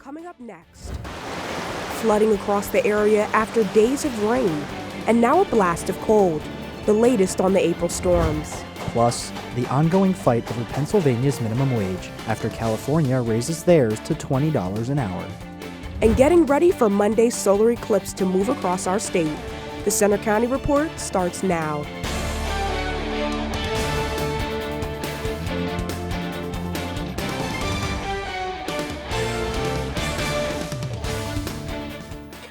Coming up next, flooding across the area after days of rain, and now a blast of cold, the latest on the April storms. Plus, the ongoing fight over Pennsylvania's minimum wage after California raises theirs to $20 an hour. And getting ready for Monday's solar eclipse to move across our state. The Centre County Report starts now.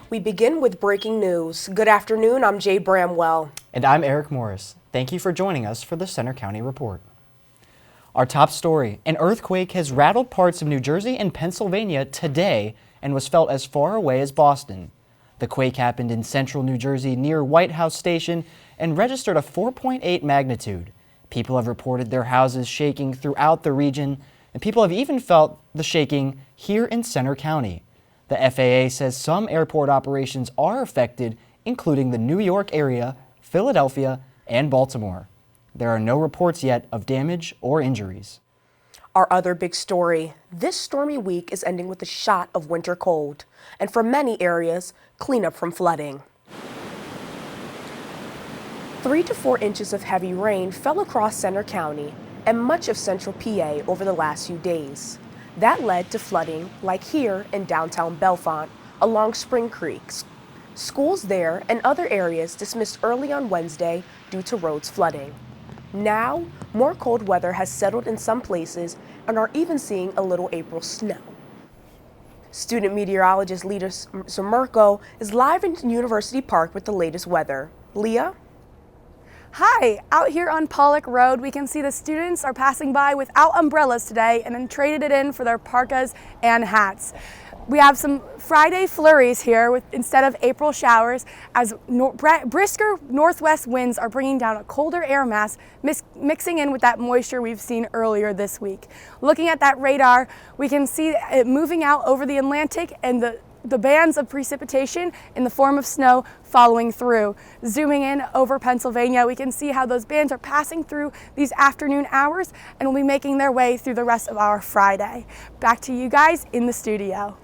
We begin with breaking news. Good afternoon, I'm Jay Bramwell. And I'm Eric Morris. Thank you for joining us for the Centre County Report. Our top story, an earthquake has rattled parts of New Jersey and Pennsylvania today and was felt as far away as Boston. The quake happened in central New Jersey near White House Station and registered a 4.8 magnitude. People have reported their houses shaking throughout the region, and people have even felt the shaking here in Centre County. The FAA says some airport operations are affected, including the New York area, Philadelphia, and Baltimore. There are no reports yet of damage or injuries. Our other big story, this stormy week is ending with a shot of winter cold, and for many areas, cleanup from flooding. 3 to 4 inches of heavy rain fell across Centre County and much of central PA over the last few days. That led to flooding like here in downtown Bellefonte along Spring Creek. Schools there and other areas dismissed early on Wednesday due to roads flooding. Now, more cold weather has settled in some places and are even seeing a little April snow. Student meteorologist Leah Zermerko is live in University Park with the latest weather. Leah? Hi, out here on Pollock Road, we can see the students are passing by without umbrellas today and then traded it in for their parkas and hats. We have some Friday flurries here instead of April showers as brisker northwest winds are bringing down a colder air mass mixing in with that moisture we've seen earlier this week. Looking at that radar, we can see it moving out over the Atlantic and the bands of precipitation in the form of snow following through. Zooming in over Pennsylvania, we can see how those bands are passing through these afternoon hours and will be making their way through the rest of our Friday. Back to you guys in the studio.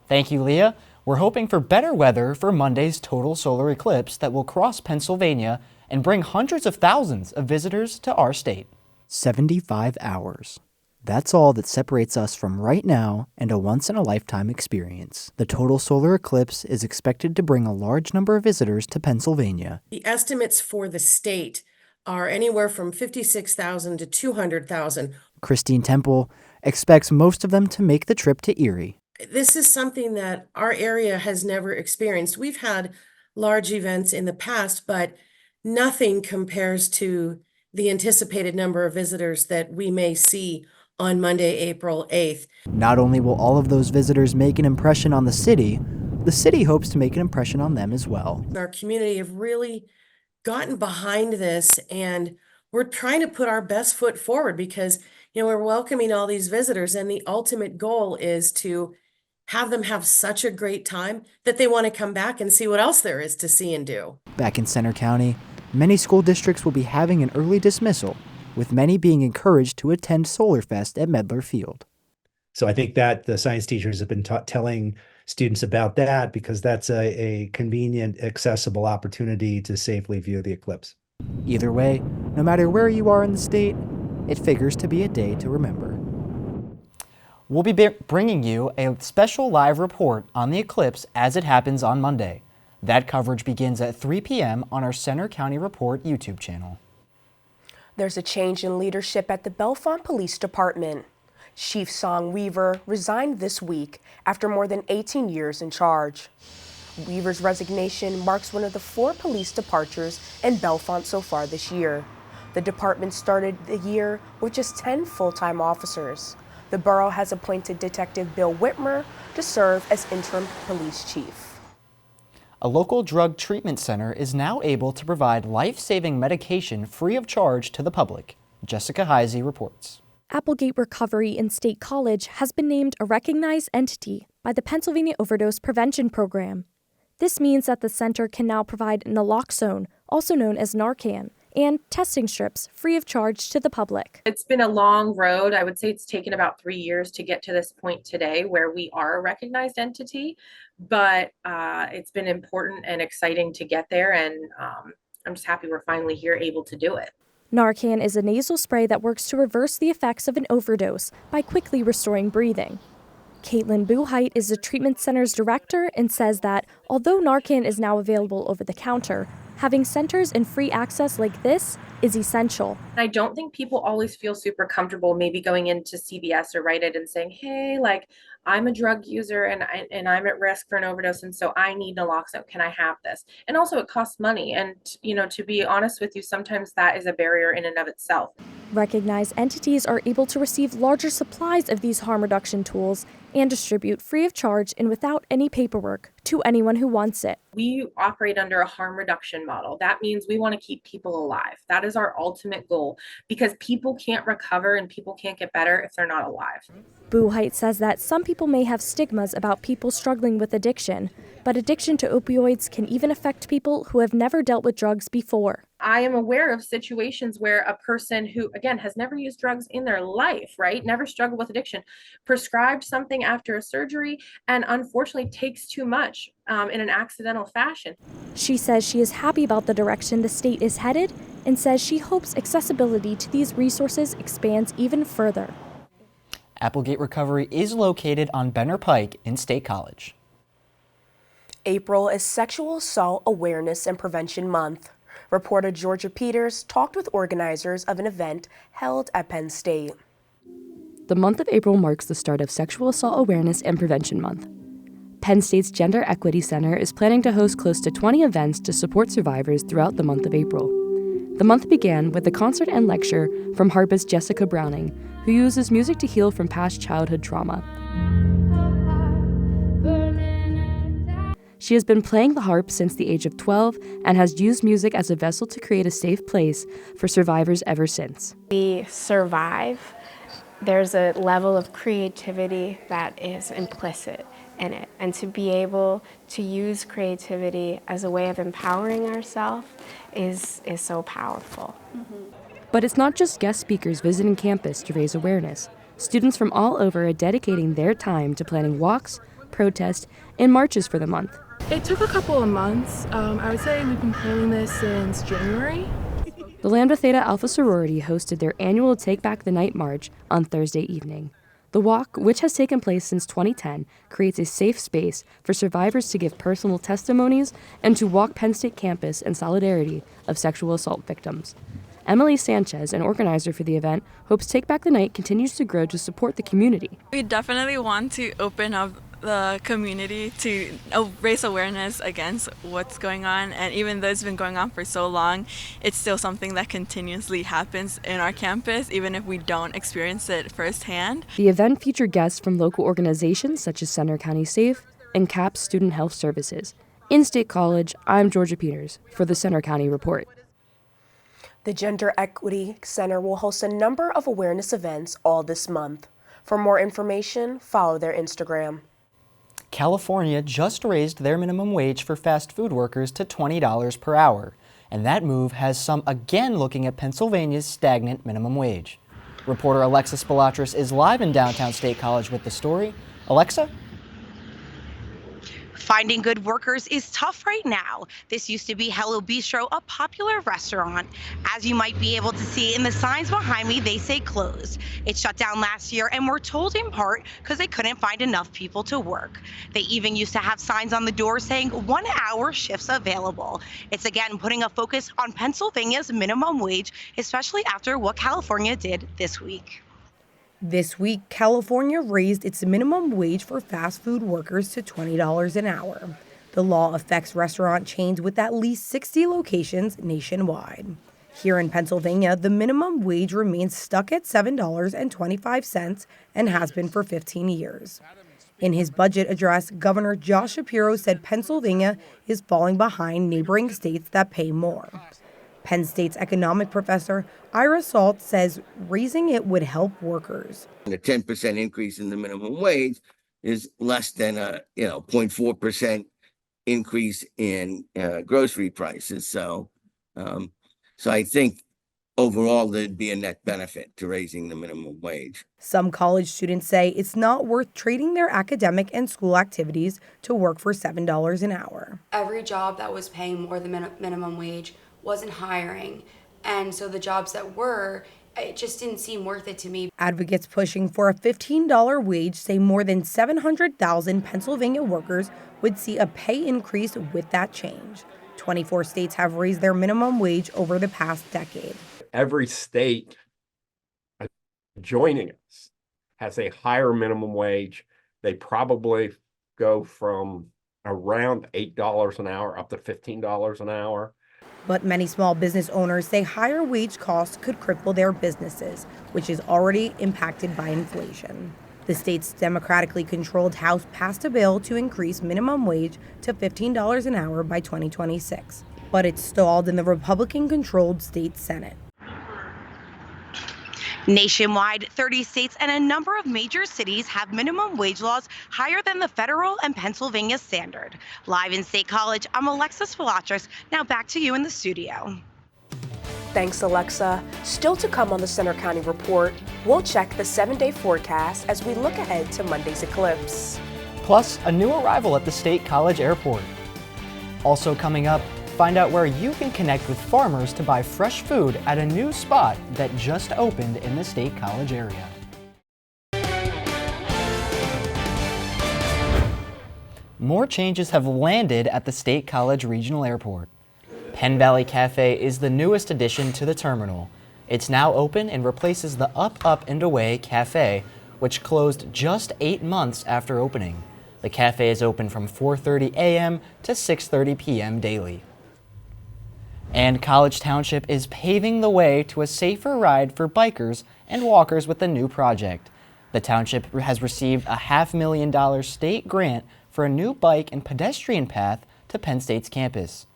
Thank you, Leah. We're hoping for better weather for Monday's total solar eclipse that will cross Pennsylvania and bring hundreds of thousands of visitors to our state. 75 hours. That's all that separates us from right now and a once-in-a-lifetime experience. The total solar eclipse is expected to bring a large number of visitors to Pennsylvania. The estimates for the state are anywhere from 56,000 to 200,000. Christine Temple expects most of them to make the trip to Erie. This is something that our area has never experienced. We've had large events in the past, but nothing compares to the anticipated number of visitors that we may see on Monday, April 8th. Not only will all of those visitors make an impression on the city hopes to make an impression on them as well. Our community have really gotten behind this, and we're trying to put our best foot forward because, we're welcoming all these visitors, and the ultimate goal is to have them have such a great time that they want to come back and see what else there is to see and do. Back in Centre County, many school districts will be having an early dismissal, with many being encouraged to attend SolarFest at Medlar Field. So I think that the science teachers have been telling students about that because that's a convenient, accessible opportunity to safely view the eclipse. Either way, no matter where you are in the state, it figures to be a day to remember. We'll be bringing you a special live report on the eclipse as it happens on Monday. That coverage begins at 3 p.m. on our Centre County Report YouTube channel. There's a change in leadership at the Bellefonte Police Department. Chief Song Weaver resigned this week after more than 18 years in charge. Weaver's resignation marks one of the 4 police departures in Bellefonte so far this year. The department started the year with just 10 full-time officers. The borough has appointed Detective Bill Whitmer to serve as interim police chief. A local drug treatment center is now able to provide life-saving medication free of charge to the public. Jessica Heisey reports. Applegate Recovery in State College has been named a recognized entity by the Pennsylvania Overdose Prevention Program. This means that the center can now provide naloxone, also known as Narcan, and testing strips free of charge to the public. It's been a long road. I would say it's taken about 3 years to get to this point today where we are a recognized entity, but it's been important and exciting to get there, and I'm just happy we're finally here able to do it. Narcan is a nasal spray that works to reverse the effects of an overdose by quickly restoring breathing. Caitlin Buheit is the treatment center's director and says that although Narcan is now available over the counter, having centers and free access like this is essential. I don't think people always feel super comfortable maybe going into CVS or Rite Aid and saying, hey, like, I'm a drug user and I'm at risk for an overdose, and so I need naloxone. Can I have this? And also it costs money. And, to be honest with you, sometimes that is a barrier in and of itself. Recognized entities are able to receive larger supplies of these harm reduction tools and distribute free of charge and without any paperwork to anyone who wants it. We operate under a harm reduction model. That means we want to keep people alive. That is our ultimate goal, because people can't recover and people can't get better if they're not alive. Buheit says that some people may have stigmas about people struggling with addiction, but addiction to opioids can even affect people who have never dealt with drugs before. I am aware of situations where a person who, again, has never used drugs in their life, right, never struggled with addiction, prescribed something after a surgery, and unfortunately takes too much in an accidental fashion. She says she is happy about the direction the state is headed and says she hopes accessibility to these resources expands even further. Applegate Recovery is located on Benner Pike in State College. April is Sexual Assault Awareness and Prevention Month. Reporter Georgia Peters talked with organizers of an event held at Penn State. The month of April marks the start of Sexual Assault Awareness and Prevention Month. Penn State's Gender Equity Center is planning to host close to 20 events to support survivors throughout the month of April. The month began with a concert and lecture from harpist Jessica Browning, who uses music to heal from past childhood trauma. She has been playing the harp since the age of 12 and has used music as a vessel to create a safe place for survivors ever since. We survive. There's a level of creativity that is implicit in it. And to be able to use creativity as a way of empowering ourselves is so powerful. But it's not just guest speakers visiting campus to raise awareness. Students from all over are dedicating their time to planning walks, protests, and marches for the month. It took a couple of months. I would say we've been planning this since January. The Lambda Theta Alpha sorority hosted their annual Take Back the Night march on Thursday evening. The walk, which has taken place since 2010, creates a safe space for survivors to give personal testimonies and to walk Penn State campus in solidarity of sexual assault victims. Emily Sanchez, an organizer for the event, hopes Take Back the Night continues to grow to support the community. We definitely want to open up the community to raise awareness against what's going on, and even though it's been going on for so long, it's still something that continuously happens in our campus, even if we don't experience it firsthand. The event featured guests from local organizations such as Center County Safe and CAPS Student Health Services. In State College, I'm Georgia Peters for the Center County Report. The Gender Equity Center will host a number of awareness events all this month. For more information, follow their Instagram. California just raised their minimum wage for fast food workers to $20 per hour, and that move has some again looking at Pennsylvania's stagnant minimum wage. Reporter Alexa Spilatris is live in downtown State College with the story. Alexa? Finding good workers is tough right now. This used to be Hello Bistro, a popular restaurant. As you might be able to see in the signs behind me, they say closed. It shut down last year, and we're told in part because they couldn't find enough people to work. They even used to have signs on the door saying 1 hour shifts available. It's again putting a focus on Pennsylvania's minimum wage, especially after what California did this week. This week, California raised its minimum wage for fast food workers to $20 an hour. The law affects restaurant chains with at least 60 locations nationwide. Here in Pennsylvania, the minimum wage remains stuck at $7.25 and has been for 15 years. In his budget address, Governor Josh Shapiro said Pennsylvania is falling behind neighboring states that pay more. Penn State's economic professor Ira Salt says raising it would help workers. A 10% increase in the minimum wage is less than a 0.4% increase in grocery prices. So So I think overall there'd be a net benefit to raising the minimum wage. Some college students say it's not worth trading their academic and school activities to work for $7 an hour. Every job that was paying more than minimum wage wasn't hiring, and so the jobs that were, it just didn't seem worth it to me. Advocates pushing for a $15 wage say more than 700,000 Pennsylvania workers would see a pay increase with that change. 24 states have raised their minimum wage over the past decade. Every state joining us has a higher minimum wage. They probably go from around $8 an hour up to $15 an hour. But many small business owners say higher wage costs could cripple their businesses, which is already impacted by inflation. The state's democratically controlled House passed a bill to increase minimum wage to $15 an hour by 2026, but it stalled in the Republican-controlled state Senate. Nationwide, 30 states and a number of major cities have minimum wage laws higher than the federal and Pennsylvania standard. Live in State College, I'm Alexis Velatris. Now back to you in the studio. Thanks, Alexa. Still to come on the Center County Report, we'll check the 7-day forecast as we look ahead to Monday's eclipse. Plus, a new arrival at the State College Airport. Also coming up, find out where you can connect with farmers to buy fresh food at a new spot that just opened in the State College area. More changes have landed at the State College Regional Airport. Penn Valley Cafe is the newest addition to the terminal. It's now open and replaces the Up, Up, and Away Cafe, which closed just 8 months after opening. The cafe is open from 4:30 a.m. to 6:30 p.m. daily. And College Township is paving the way to a safer ride for bikers and walkers with the new project. The township has received a $500,000 state grant for a new bike and pedestrian path to Penn State's campus.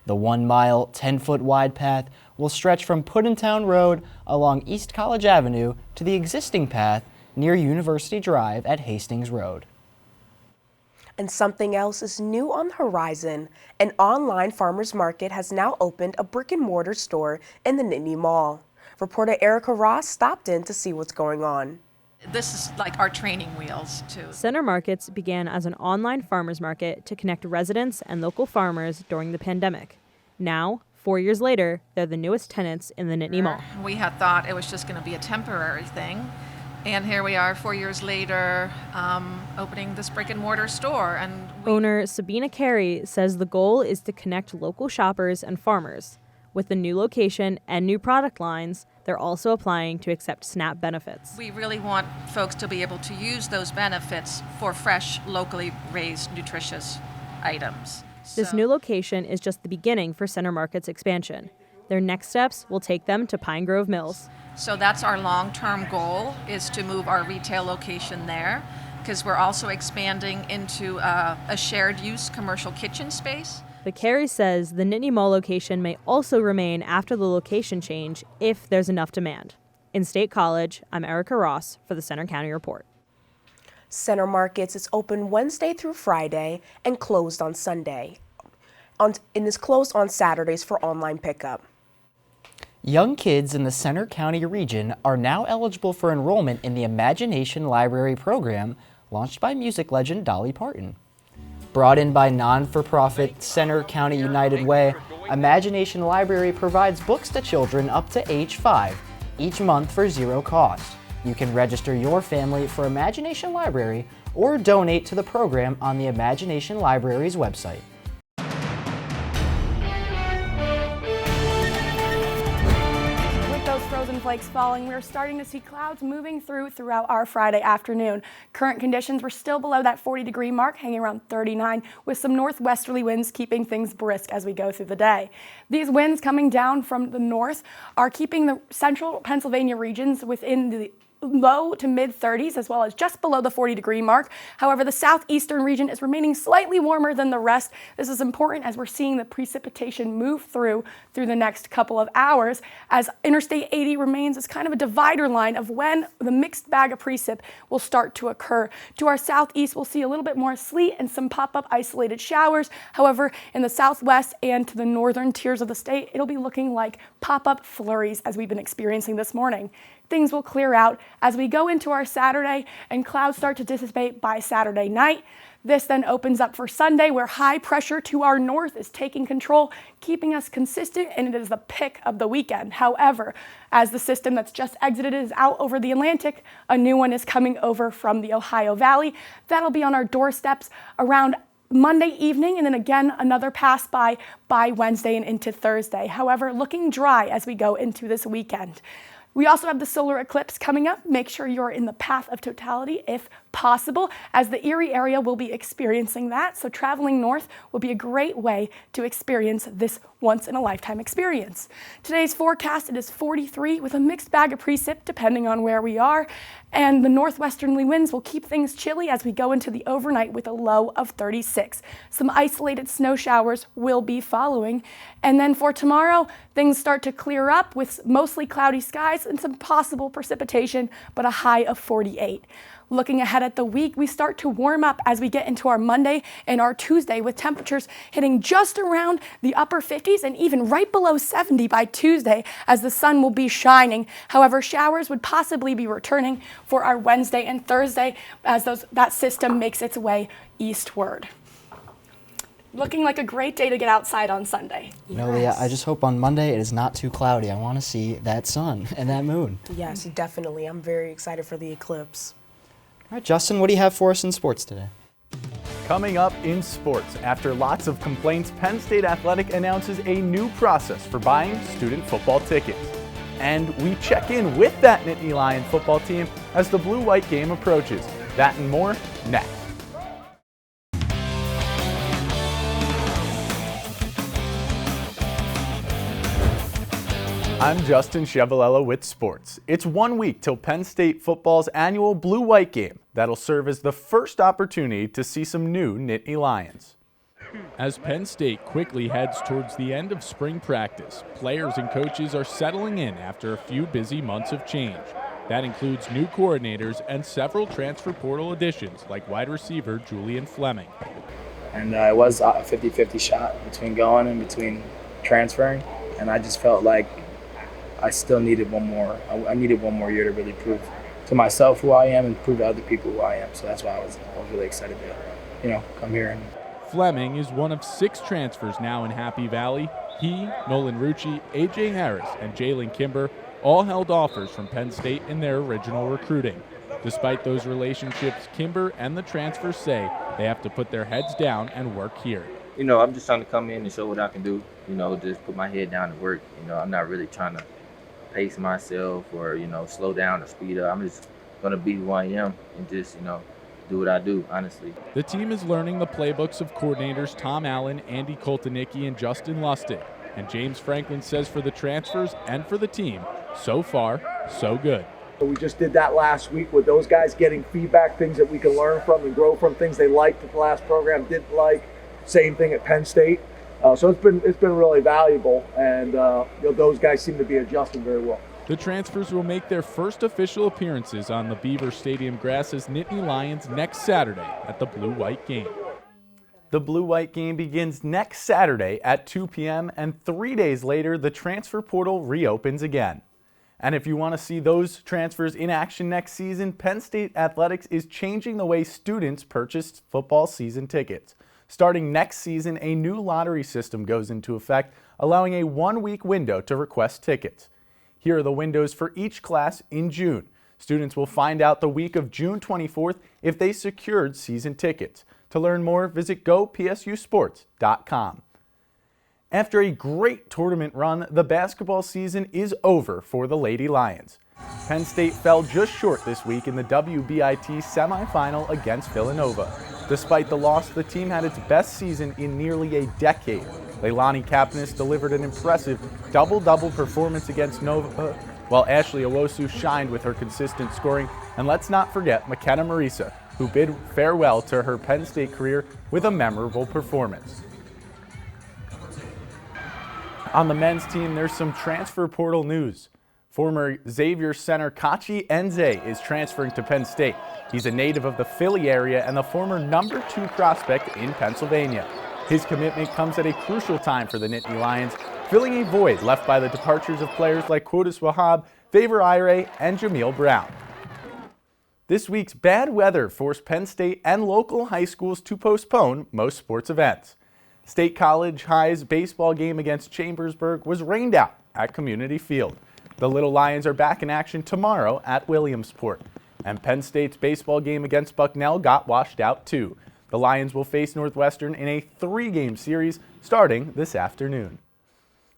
The 1-mile, 10-foot wide path will stretch from Puddintown Road along East College Avenue to the existing path near University Drive at Hastings Road. And something else is new on the horizon. An online farmers market has now opened a brick-and-mortar store in the Nittany Mall. Reporter Erica Ross stopped in to see what's going on. This is like our training wheels too. Center Markets began as an online farmers market to connect residents and local farmers during the pandemic. Now, 4 years later, they're the newest tenants in the Nittany Mall. We had thought it was just going to be a temporary thing. And here we are 4 years later, opening this brick and mortar store. And Owner Sabina Carey says the goal is to connect local shoppers and farmers. With the new location and new product lines, they're also applying to accept SNAP benefits. we really want folks to be able to use those benefits for fresh, locally raised, nutritious items. This new location is just the beginning for Center Market's expansion. Their next steps will take them to Pine Grove Mills. So that's our long-term goal, is to move our retail location there, because we're also expanding into a shared use commercial kitchen space. But Carey says the Nittany Mall location may also remain after the location change if there's enough demand. In State College, I'm Erica Ross for the Center County Report. Center Markets is open Wednesday through Friday and closed on Sunday. And is closed on Saturdays for online pickup. Young kids in the Center County region are now eligible for enrollment in the Imagination Library program launched by music legend Dolly Parton. Brought in by non-for-profit Center County United Way, Imagination Library provides books to children up to age 5 each month for zero cost. You can register your family for Imagination Library or donate to the program on the Imagination Library's website. Frozen flakes falling, we're starting to see clouds moving throughout our Friday afternoon. Current conditions were still below that 40-degree mark, hanging around 39, with some northwesterly winds keeping things brisk as we go through the day. These winds coming down from the north are keeping the central Pennsylvania regions within the low to mid 30s, as well as just below the 40-degree mark. However, the southeastern region is remaining slightly warmer than the rest. This is important as we're seeing the precipitation move through the next couple of hours, as Interstate 80 remains as kind of a divider line of when the mixed bag of precip will start to occur. To our southeast, we'll see a little bit more sleet and some pop-up isolated showers. However, in the southwest and to the northern tiers of the state, it'll be looking like pop-up flurries as we've been experiencing this morning. Things will clear out as we go into our Saturday, and clouds start to dissipate by Saturday night. This then opens up for Sunday, where high pressure to our north is taking control, keeping us consistent, and it is the pick of the weekend. However, as the system that's just exited is out over the Atlantic, a new one is coming over from the Ohio Valley. That'll be on our doorsteps around Monday evening, and then again another pass by Wednesday and into Thursday. However, looking dry as we go into this weekend. We also have the solar eclipse coming up. Make sure you're in the path of totality if possible, as the Erie area will be experiencing that. So traveling north will be a great way to experience this once-in-a-lifetime experience. Today's forecast, it is 43 with a mixed bag of precip depending on where we are. And the northwesterly winds will keep things chilly as we go into the overnight with a low of 36. Some isolated snow showers will be following. And then for tomorrow, things start to clear up with mostly cloudy skies and some possible precipitation, but a high of 48. Looking ahead at the week, we start to warm up as we get into our Monday and our Tuesday, with temperatures hitting just around the upper 50s and even right below 70 by Tuesday, as the sun will be shining. However, showers would possibly be returning for our Wednesday and Thursday as that system makes its way eastward. Looking like a great day to get outside on Sunday. No, Leah, I just hope on Monday it is not too cloudy. I want to see that sun and that moon. Yes, definitely. I'm very excited for the eclipse. All right, Justin, what do you have for us in sports today? Coming up in sports, after lots of complaints, Penn State Athletic announces a new process for buying student football tickets. And we check in with that Nittany Lion football team as the blue-white game approaches. That and more next. I'm Justin Chevalella with sports. It's 1 week till Penn State football's annual blue-white game that'll serve as the first opportunity to see some new Nittany Lions. As Penn State quickly heads towards the end of spring practice, players and coaches are settling in after a few busy months of change. That includes new coordinators and several transfer portal additions like wide receiver Julian Fleming. And it was a 50-50 shot between going and between transferring, and I just felt like I still needed one more. I needed one more year to really prove to myself who I am and prove to other people who I am. So that's why I was really excited to, come here. Fleming is one of 6 transfers now in Happy Valley. He, Nolan Rucci, A.J. Harris, and Jalen Kimber all held offers from Penn State in their original recruiting. Despite those relationships, Kimber and the transfers say they have to put their heads down and work here. I'm just trying to come in and show what I can do, just put my head down and work. I'm not really trying to pace myself or, slow down or speed up. I'm just going to be who I am and just, do what I do, honestly. The team is learning the playbooks of coordinators Tom Allen, Andy Koltanicki, and Justin Lustig. And James Franklin says for the transfers and for the team, so far, so good. We just did that last week with those guys getting feedback, things that we can learn from and grow from, things they liked that the last program didn't like. Same thing at Penn State. So it's been really valuable, and those guys seem to be adjusting very well. The transfers will make their first official appearances on the Beaver Stadium grass as Nittany Lions next Saturday at the blue-white game. The blue-white game begins next Saturday at 2 p.m. and 3 days later, the transfer portal reopens again. And if you want to see those transfers in action next season, Penn State Athletics is changing the way students purchase football season tickets. Starting next season, a new lottery system goes into effect, allowing a 1-week window to request tickets. Here are the windows for each class in June. Students will find out the week of June 24th if they secured season tickets. To learn more, visit gopsusports.com. After a great tournament run, the basketball season is over for the Lady Lions. Penn State fell just short this week in the WBIT semifinal against Villanova. Despite the loss, the team had its best season in nearly a decade. Leilani Kapnis delivered an impressive double-double performance against Nova, while Ashley Owosu shined with her consistent scoring. And let's not forget McKenna Marisa, who bid farewell to her Penn State career with a memorable performance. On the men's team, there's some transfer portal news. Former Xavier center Kachi Enze is transferring to Penn State. He's a native of the Philly area and the former number 2 prospect in Pennsylvania. His commitment comes at a crucial time for the Nittany Lions, filling a void left by the departures of players like Quotas Wahab, Favor Ire, and Jameel Brown. This week's bad weather forced Penn State and local high schools to postpone most sports events. State College High's baseball game against Chambersburg was rained out at Community Field. The Little Lions are back in action tomorrow at Williamsport. And Penn State's baseball game against Bucknell got washed out too. The Lions will face Northwestern in a 3-game series starting this afternoon.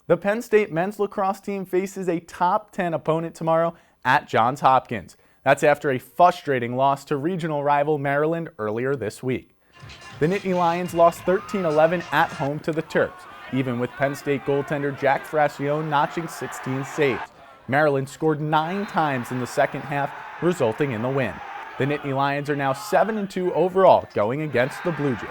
The Penn State men's lacrosse team faces a top 10 opponent tomorrow at Johns Hopkins. That's after a frustrating loss to regional rival Maryland earlier this week. The Nittany Lions lost 13-11 at home to the Terps, even with Penn State goaltender Jack Fracione notching 16 saves. Maryland scored 9 times in the second half, resulting in the win. The Nittany Lions are now 7-2 overall, going against the Blue Jays.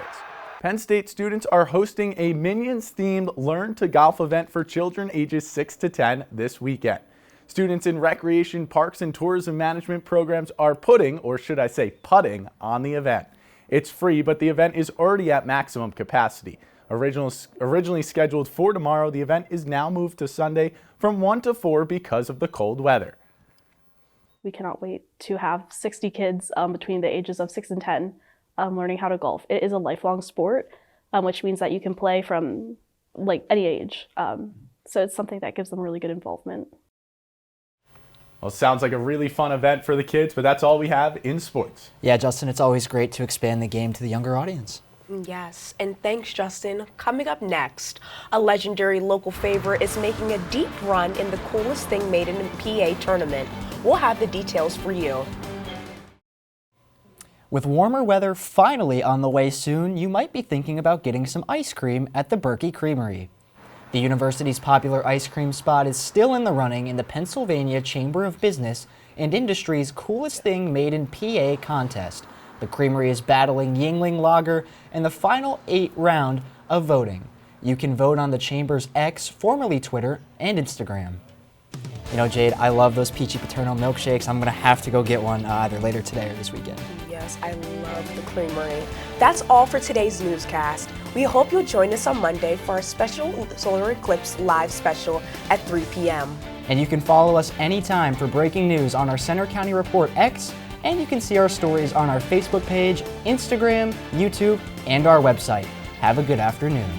Penn State students are hosting a Minions-themed Learn to Golf event for children ages 6 to 10 this weekend. Students in recreation, parks, and tourism management programs are putting on the event. It's free, but the event is already at maximum capacity. Originally scheduled for tomorrow, the event is now moved to Sunday from 1 to 4 because of the cold weather. We cannot wait to have 60 kids between the ages of 6 and 10 learning how to golf. It is a lifelong sport, which means that you can play from any age. So it's something that gives them really good involvement. Well, sounds like a really fun event for the kids, but that's all we have in sports. Yeah, Justin, it's always great to expand the game to the younger audience. Yes, and thanks, Justin. Coming up next, a legendary local favorite is making a deep run in the Coolest Thing Made in a PA tournament. We'll have the details for you. With warmer weather finally on the way soon, you might be thinking about getting some ice cream at the Berkey Creamery. The university's popular ice cream spot is still in the running in the Pennsylvania Chamber of Business and Industry's Coolest Thing Made in PA contest. The Creamery is battling Yingling Lager in the final 8 round of voting. You can vote on the Chamber's X, formerly Twitter, and Instagram. You know, Jade, I love those Peachy Paterno milkshakes. I'm going to have to go get one either later today or this weekend. Yes, I love the Creamery. That's all for today's newscast. We hope you'll join us on Monday for our special solar eclipse live special at 3 p.m. And you can follow us anytime for breaking news on our Center County Report X, and you can see our stories on our Facebook page, Instagram, YouTube, and our website. Have a good afternoon.